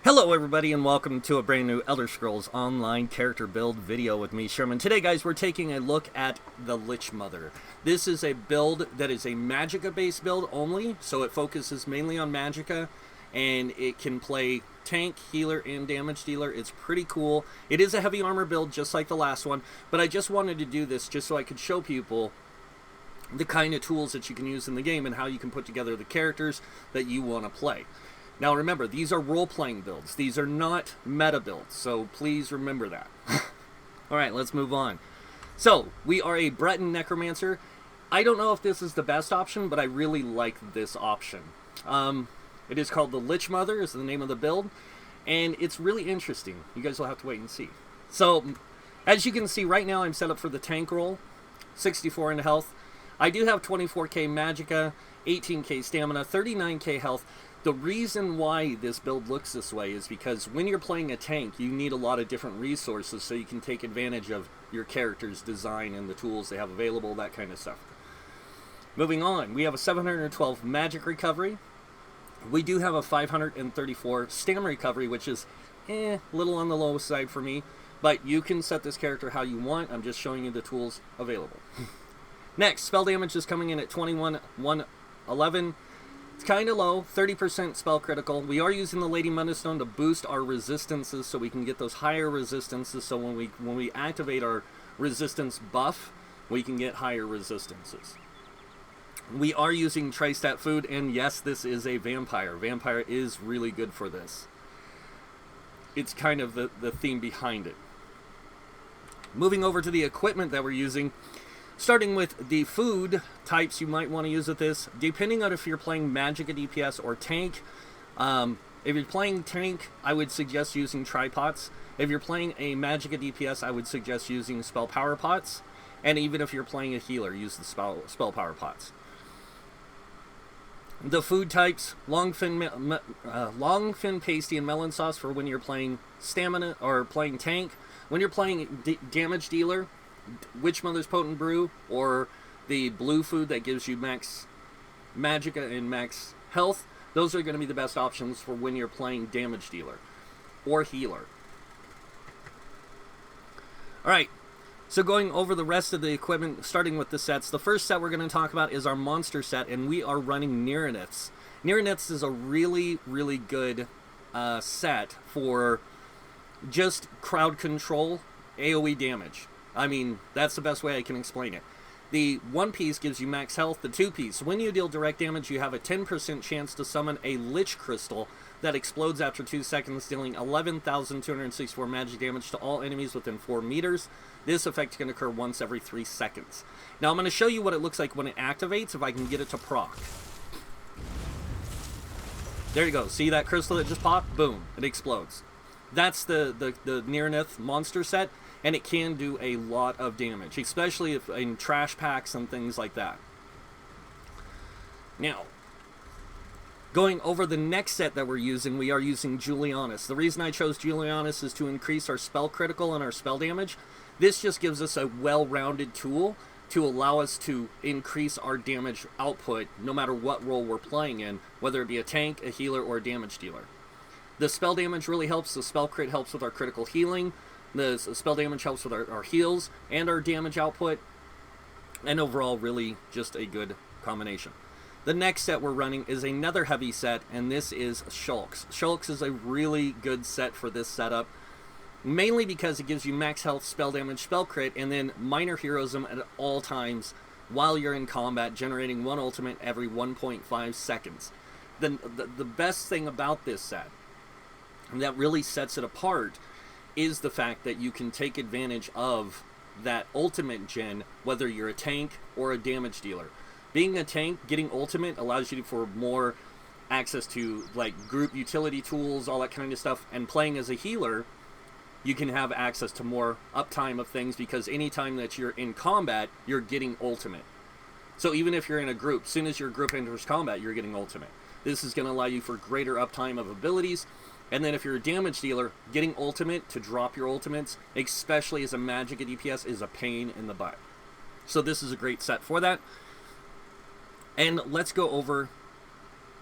Hello everybody and welcome to a brand new Elder Scrolls Online character build video with me, Sherman. Today guys, we're taking a look at the Lich Mother. This is a build that is a Magicka based build only, so it focuses mainly on Magicka, and it can play tank, healer, and damage dealer. It's pretty cool. It is a heavy armor build just like the last one, but I just wanted to do this just so I could show people the kind of tools that you can use in the game and how you can put together the characters that you want to play. Now remember, these are role-playing builds. These are not meta builds, so please remember that. Alright, let's move on. So, we are a Breton Necromancer. I don't know if this is the best option, but I really like this option. It is called the Lich Mother, is the name of the build, and it's really interesting. You guys will have to wait and see. So, as you can see, right now I'm set up for the tank role, 64 in health. I do have 24k Magicka, 18k stamina, 39k health. The reason why this build looks this way is because when you're playing a tank, you need a lot of different resources so you can take advantage of your character's design and the tools they have available, that kind of stuff. Moving on, we have a 712 magic recovery. We do have a 534 stamina recovery, which is a little on the low side for me, but you can set this character how you want. I'm just showing you the tools available. Next, spell damage is coming in at 21,111. It's kind of low, 30% spell critical. We are using the Lady Moonstone to boost our resistances so we can get those higher resistances, so when we activate our resistance buff, we can get higher resistances. We are using Tristat food, and yes, this is a vampire. Vampire is really good for this. It's kind of the theme behind it. Moving over to the equipment that we're using, starting with the food types you might want to use with this, depending on if you're playing Magicka DPS or tank. If you're playing tank, I would suggest using tripots. If you're playing a Magicka DPS, I would suggest using spell power pots. And even if you're playing a healer, use the spell power pots. The food types, long fin pasty and melon sauce for when you're playing stamina or playing tank. When you're playing damage dealer, Witch Mother's Potent Brew, or the blue food that gives you max Magicka and max health, those are going to be the best options for when you're playing damage dealer or healer. Alright, so going over the rest of the equipment, starting with the sets, the first set we're going to talk about is our monster set, and we are running Nereniths. Nereniths is a really, really good set for just crowd control, AoE damage. I mean, that's the best way I can explain it. The one piece gives you max health. The two piece, when you deal direct damage, you have a 10% chance to summon a Lich Crystal that explodes after 2 seconds, dealing 11,264 magic damage to all enemies within 4 meters. This effect can occur once every 3 seconds. Now I'm going to show you what it looks like when it activates, if I can get it to proc. There you go. See that crystal that just popped? Boom. It explodes. That's the Nerenith monster set. And it can do a lot of damage, especially if in trash packs and things like that. Now, going over the next set that we're using, we are using Julianus. The reason I chose Julianus is to increase our spell critical and our spell damage. This just gives us a well-rounded tool to allow us to increase our damage output no matter what role we're playing in, whether it be a tank, a healer, or a damage dealer. The spell damage really helps. The spell crit helps with our critical healing. The spell damage helps with our heals and our damage output, and overall really just a good combination. The next set we're running is another heavy set, and this is Shox. Shox is a really good set for this setup, mainly because it gives you max health, spell damage, spell crit, and then minor heroism at all times while you're in combat, generating one ultimate every 1.5 seconds. The best thing about this set, and that really sets it apart, is the fact that you can take advantage of that ultimate gen, whether you're a tank or a damage dealer. Being a tank, getting ultimate allows you for more access to like group utility tools, all that kind of stuff, and playing as a healer, you can have access to more uptime of things because anytime that you're in combat, you're getting ultimate. So even if you're in a group, as soon as your group enters combat, you're getting ultimate. This is going to allow you for greater uptime of abilities. And then if you're a damage dealer, getting ultimate to drop your ultimates, especially as a Magicka DPS, is a pain in the butt. So this is a great set for that. And let's go over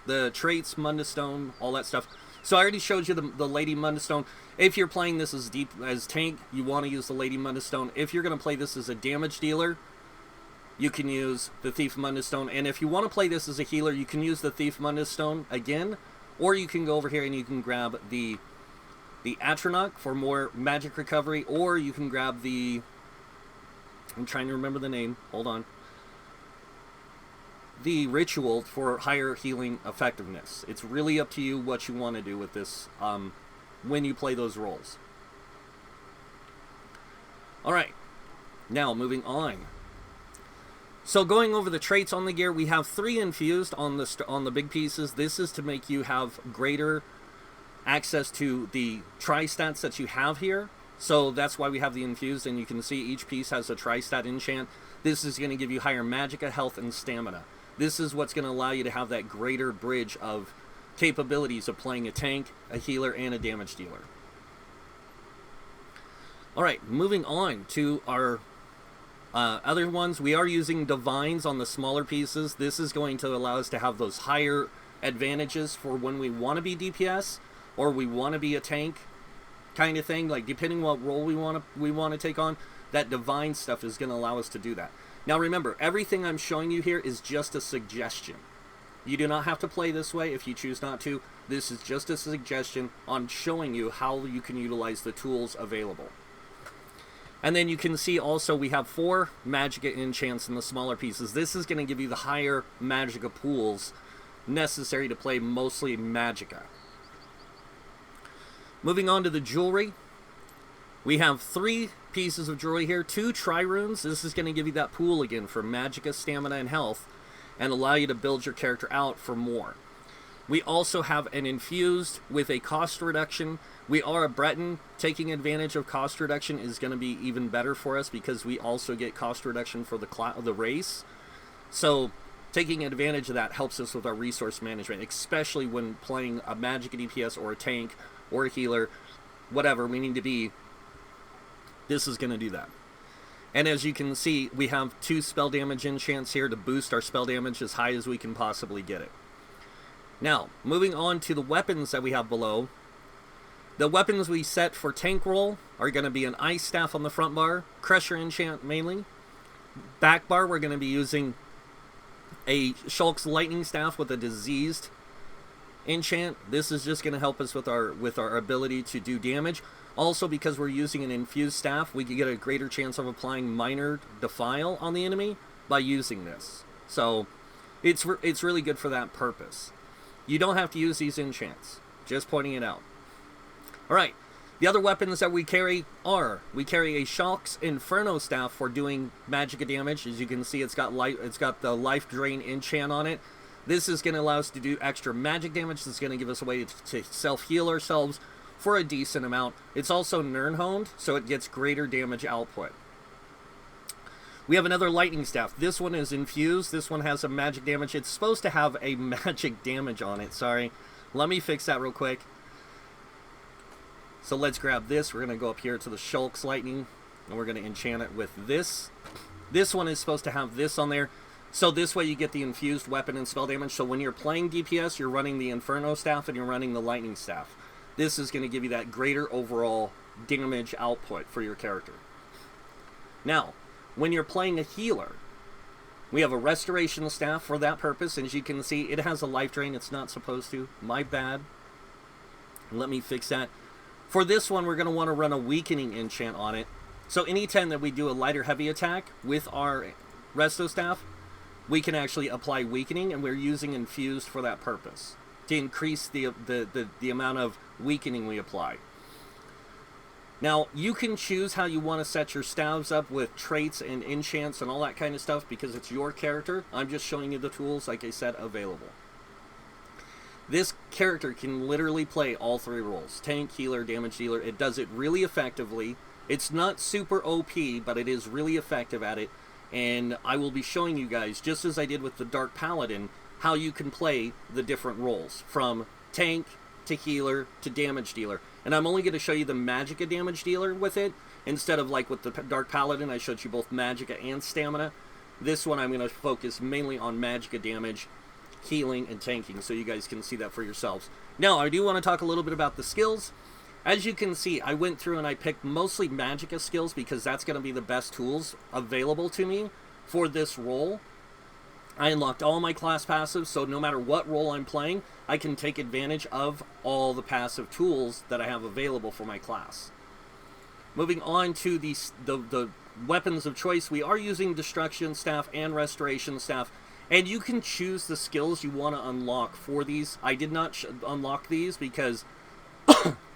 the traits, Mundstone, all that stuff. So I already showed you the Lady Mundstone. If you're playing this as tank, you want to use the Lady Mundstone. If you're going to play this as a damage dealer, you can use the Thief Mundstone. And if you want to play this as a healer, you can use the Thief Mundstone again. Or you can go over here and you can grab the Atronach for more magic recovery. Or you can grab the... I'm trying to remember the name. Hold on. The Ritual for higher healing effectiveness. It's really up to you what you want to do with this when you play those roles. Alright, now moving on. So going over the traits on the gear, we have 3 infused on the big pieces. This is to make you have greater access to the tri-stats that you have here. So that's why we have the infused, and you can see each piece has a tri-stat enchant. This is going to give you higher magicka, health, and stamina. This is what's going to allow you to have that greater bridge of capabilities of playing a tank, a healer, and a damage dealer. Alright, moving on to our other ones. We are using Divines on the smaller pieces. This is going to allow us to have those higher advantages for when we want to be DPS or we want to be a tank kind of thing. Like, depending what role we want to take on, that Divine stuff is going to allow us to do that. Now remember, everything I'm showing you here is just a suggestion. You do not have to play this way if you choose not to. This is just a suggestion on showing you how you can utilize the tools available. And then you can see also we have 4 Magicka enchants in the smaller pieces. This is going to give you the higher Magicka pools necessary to play mostly Magicka. Moving on to the jewelry. We have 3 pieces of jewelry here, 2 trirunes. This is going to give you that pool again for magicka, stamina, and health, and allow you to build your character out for more. We also have an infused with a cost reduction. We are a Breton. Taking advantage of cost reduction is going to be even better for us because we also get cost reduction for the race. So taking advantage of that helps us with our resource management, especially when playing a magicka DPS or a tank or a healer, whatever we need to be. This is going to do that. And as you can see, we have 2 spell damage enchants here to boost our spell damage as high as we can possibly get it. Now, moving on to the weapons that we have below. The weapons we set for tank roll are going to be an Ice Staff on the front bar, Crusher enchant mainly. Back bar, we're going to be using a Shox Lightning Staff with a Diseased enchant. This is just going to help us with our ability to do damage. Also, because we're using an infused staff, we can get a greater chance of applying minor defile on the enemy by using this. So, it's really good for that purpose. You don't have to use these enchants. Just pointing it out. Alright, the other weapons that we carry are, we carry a Shox Inferno staff for doing magicka damage. As you can see, it's got the Life Drain enchant on it. This is going to allow us to do extra magic damage. This is going to give us a way to self-heal ourselves for a decent amount. It's also Nirnhoned, so it gets greater damage output. We have another Lightning Staff. This one is infused. This one has some magic damage. It's supposed to have a magic damage on it. Sorry. Let me fix that real quick. So let's grab this. We're going to go up here to the Shox Lightning, and we're going to enchant it with this. This one is supposed to have this on there. So this way you get the infused weapon and spell damage. So when you're playing DPS, you're running the Inferno Staff and you're running the Lightning Staff. This is going to give you that greater overall damage output for your character. Now, when you're playing a healer, we have a Restoration Staff for that purpose. And as you can see, it has a life drain. It's not supposed to. My bad. Let me fix that. For this one, we're going to want to run a Weakening enchant on it. So anytime that we do a light or heavy attack with our Resto Staff, we can actually apply Weakening, and we're using Infused for that purpose, to increase the amount of weakening we apply. Now, you can choose how you want to set your staves up with traits and enchants and all that kind of stuff because it's your character. I'm just showing you the tools, like I said, available. This character can literally play all 3 roles. Tank, healer, damage dealer. It does it really effectively. It's not super OP, but it is really effective at it. And I will be showing you guys, just as I did with the Dark Paladin, how you can play the different roles, from tank to healer to damage dealer. And I'm only going to show you the magicka damage dealer with it, instead of like with the Dark Paladin, I showed you both magicka and stamina. This one I'm going to focus mainly on magicka damage. healing, and tanking, so you guys can see that for yourselves. Now, I do want to talk a little bit about the skills. As you can see, I went through and I picked mostly Magicka skills because that's going to be the best tools available to me for this role. I unlocked all my class passives, so no matter what role I'm playing, I can take advantage of all the passive tools that I have available for my class. Moving on to the weapons of choice, we are using Destruction Staff and Restoration Staff, and you can choose the skills you want to unlock for these. I did not unlock these because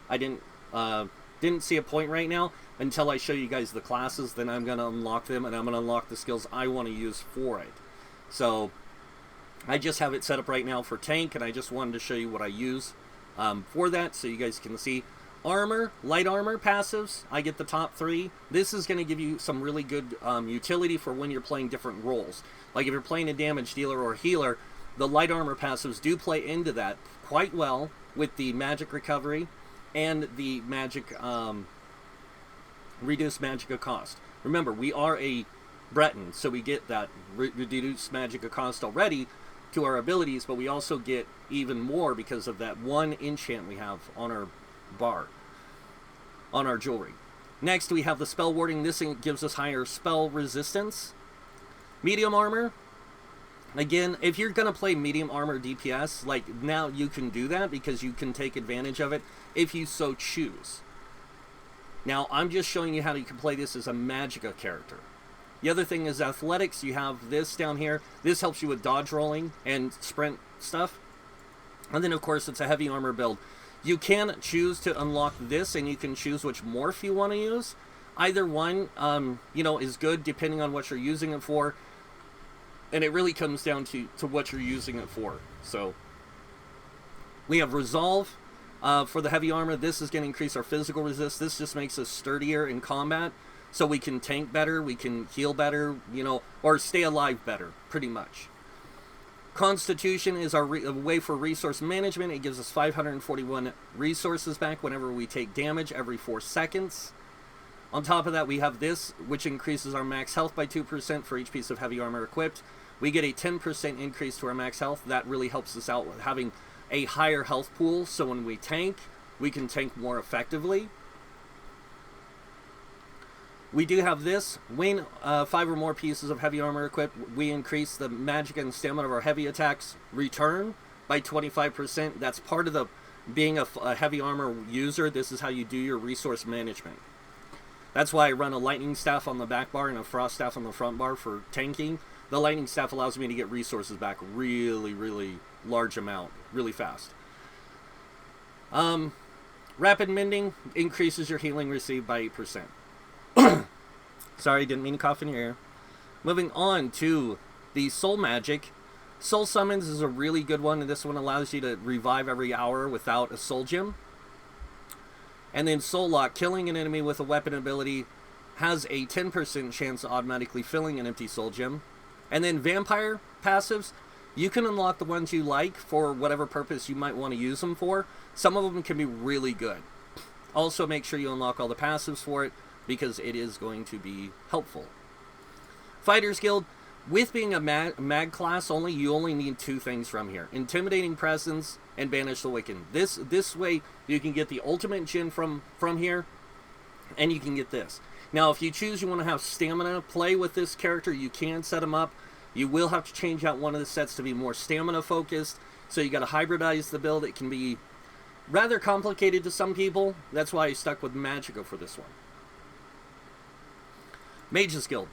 I didn't see a point right now until I show you guys the classes. Then I'm going to unlock them, and I'm going to unlock the skills I want to use for it. So I just have it set up right now for tank, and I just wanted to show you what I use for that so you guys can see. Armor, light armor passives, I get the top 3. This is going to give you some really good utility for when you're playing different roles. Like if you're playing a damage dealer or healer, the light armor passives do play into that quite well with the magic recovery and the magic reduced magicka cost. Remember, we are a Breton, so we get that reduced magicka cost already to our abilities, but we also get even more because of that one enchant we have on our bar, on our jewelry. Next, we have the spell warding. This gives us higher spell resistance. Medium armor. Again, if you're going to play medium armor DPS, like now you can do that because you can take advantage of it if you so choose. Now, I'm just showing you how you can play this as a Magicka character. The other thing is athletics. You have this down here. This helps you with dodge rolling and sprint stuff. And then, of course, it's a heavy armor build. You can choose to unlock this, and you can choose which morph you want to use. Either one, you know, is good depending on what you're using it for. And it really comes down to what you're using it for. So, we have Resolve for the heavy armor. This is going to increase our physical resist. This just makes us sturdier in combat. So we can tank better, we can heal better, you know, or stay alive better, pretty much. Constitution is our way for resource management. It gives us 541 resources back whenever we take damage every 4 seconds. On top of that, we have this, which increases our max health by 2% for each piece of heavy armor equipped. We get a 10% increase to our max health. That really helps us out with having a higher health pool, so when we tank, we can tank more effectively. We do have this. When 5 or more pieces of heavy armor equipped, we increase the magic and stamina of our heavy attacks return by 25%. That's part of the being a heavy armor user. This is how you do your resource management. That's why I run a lightning staff on the back bar and a frost staff on the front bar for tanking. The lightning staff allows me to get resources back really, really large amount, really fast. Rapid mending increases your healing received by 8%. Sorry, didn't mean to cough in your ear. Moving on to the soul magic. Soul summons is a really good one, and this one allows you to revive every hour without a soul gem. And then soul lock, killing an enemy with a weapon ability has a 10% chance of automatically filling an empty soul gem. And then vampire passives, you can unlock the ones you like for whatever purpose you might want to use them for. Some of them can be really good. Also, make sure you unlock all the passives for it, because it is going to be helpful. Fighters Guild, with being a mag class only, you only need 2 things from here. Intimidating Presence and Banish the Wicked. This way, you can get the ultimate gen from here, and you can get this. Now, if you choose you want to have stamina play with this character, you can set him up. You will have to change out one of the sets to be more stamina focused, so you got to hybridize the build. It can be rather complicated to some people. That's why I stuck with Magicka for this one. Mages Guild.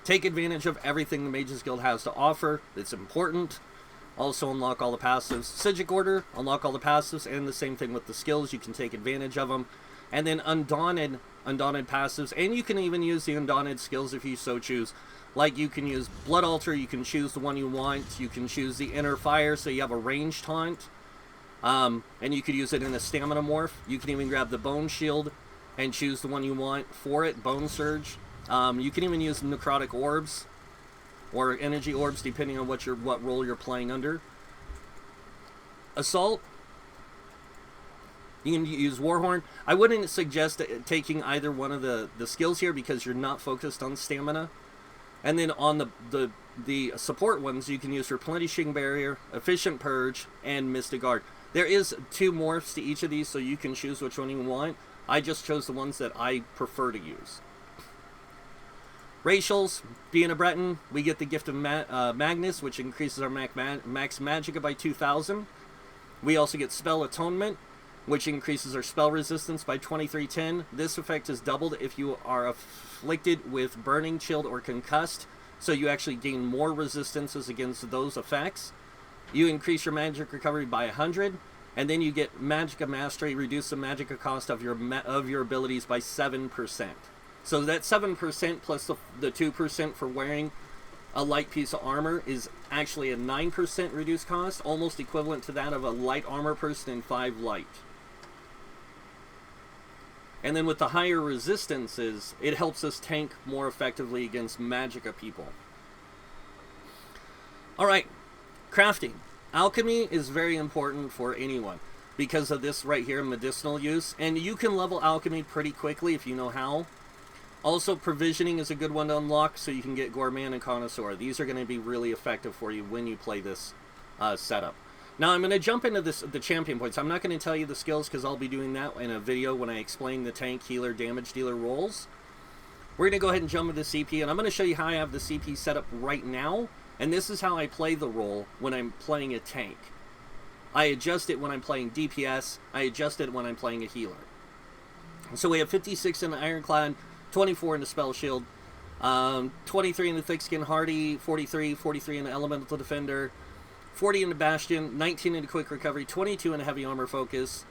Take advantage of everything the Mages Guild has to offer. It's important. Also unlock all the passives. Psijic Order, unlock all the passives, and the same thing with the skills. You can take advantage of them. And then Undaunted passives, and you can even use the Undaunted skills if you so choose. Like you can use Blood Altar, you can choose the one you want. You can choose the Inner Fire, so you have a ranged taunt. And you could use it in a stamina morph. You can even grab the Bone Shield and choose the one you want for it, Bone Surge. You can even use necrotic orbs or energy orbs depending on what role you're playing under. Assault, you can use Warhorn. I wouldn't suggest taking either one of the skills here because you're not focused on stamina. And then on the the support ones you can use Replenishing Barrier, Efficient Purge, and Mystic Guard. There is 2 morphs to each of these, so you can choose which one you want. I just chose the ones that I prefer to use. Racials, being a Breton, we get the Gift of Magnus, which increases our max magicka by 2,000. We also get Spell Atonement, which increases our spell resistance by 2310. This effect is doubled if you are afflicted with Burning, Chilled, or Concussed, so you actually gain more resistances against those effects. You increase your magic recovery by 100, and then you get Magicka Mastery, reduce the magicka cost of your abilities by 7%. So that 7% plus the 2% for wearing a light piece of armor is actually a 9% reduced cost, almost equivalent to that of a light armor person in 5 light. And then with the higher resistances, it helps us tank more effectively against magicka people. Alright, crafting. Alchemy is very important for anyone because of this right here, medicinal use. And you can level alchemy pretty quickly if you know how. Also, provisioning is a good one to unlock, so you can get Gourmand and Connoisseur. These are going to be really effective for you when you play this setup. Now, I'm going to jump into the champion points. I'm not going to tell you the skills because I'll be doing that in a video when I explain the tank, healer, damage dealer roles. We're going to go ahead and jump into CP, and I'm going to show you how I have the CP set up right now. And this is how I play the role when I'm playing a tank. I adjust it when I'm playing DPS. I adjust it when I'm playing a healer. So we have 56 in the Ironclad, 24 in the Spell Shield, 23 in the Thick-Skin Hardy, 43 in the Elemental Defender, 40 in the Bastion, 19 in the Quick Recovery, 22 in the Heavy Armor Focus,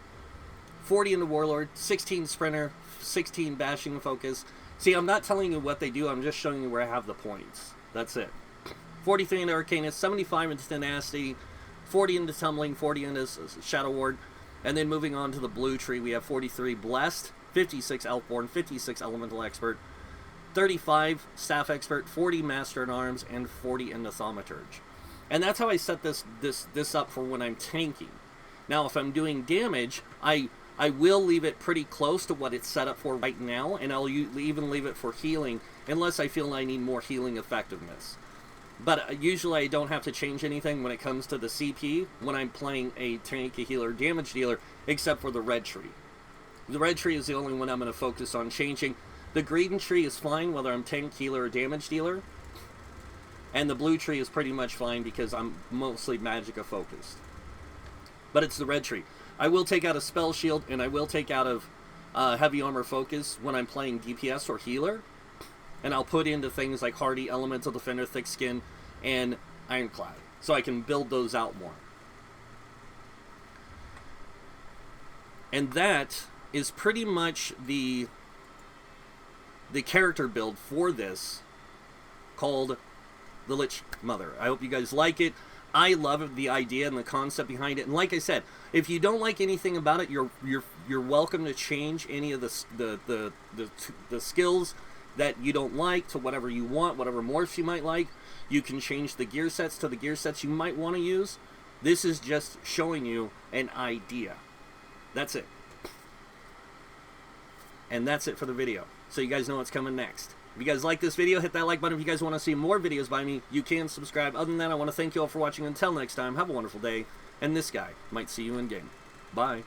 40 in the Warlord, 16 Sprinter, 16 Bashing Focus. See, I'm not telling you what they do, I'm just showing you where I have the points. That's it. 43 in the Arcanist, 75 in the Tenacity, 40 in the Tumbling, 40 in the Shadow Ward, and then moving on to the blue tree, we have 43 Blessed, 56 Elfborn, 56 Elemental Expert, 35 Staff Expert, 40 Master at Arms, and 40 in the Thaumaturge. And that's how I set this up for when I'm tanking. Now, if I'm doing damage, I will leave it pretty close to what it's set up for right now, and I'll even leave it for healing, unless I feel I need more healing effectiveness. But usually I don't have to change anything when it comes to the CP when I'm playing a tank, a healer, damage dealer, except for the red tree. The red tree is the only one I'm going to focus on changing. The green tree is fine whether I'm tank, healer, or damage dealer. And the blue tree is pretty much fine because I'm mostly magicka focused. But it's the red tree. I will take out a spell shield and I will take out of heavy armor focus when I'm playing DPS or healer. And I'll put into things like Hardy, Elemental Defender, Thick Skin, and Ironclad. So I can build those out more. And that is pretty much the character build for this, called the Lich Mother. I hope you guys like it. I love the idea and the concept behind it. And like I said, if you don't like anything about it, you're welcome to change any of the skills that you don't like to whatever you want, whatever morphs you might like. You can change the gear sets to the gear sets you might want to use. This is just showing you an idea. That's it. And that's it for the video. So you guys know what's coming next. If you guys like this video, hit that like button. If you guys want to see more videos by me, you can subscribe. Other than that, I want to thank you all for watching. Until next time, have a wonderful day. And this guy might see you in game. Bye.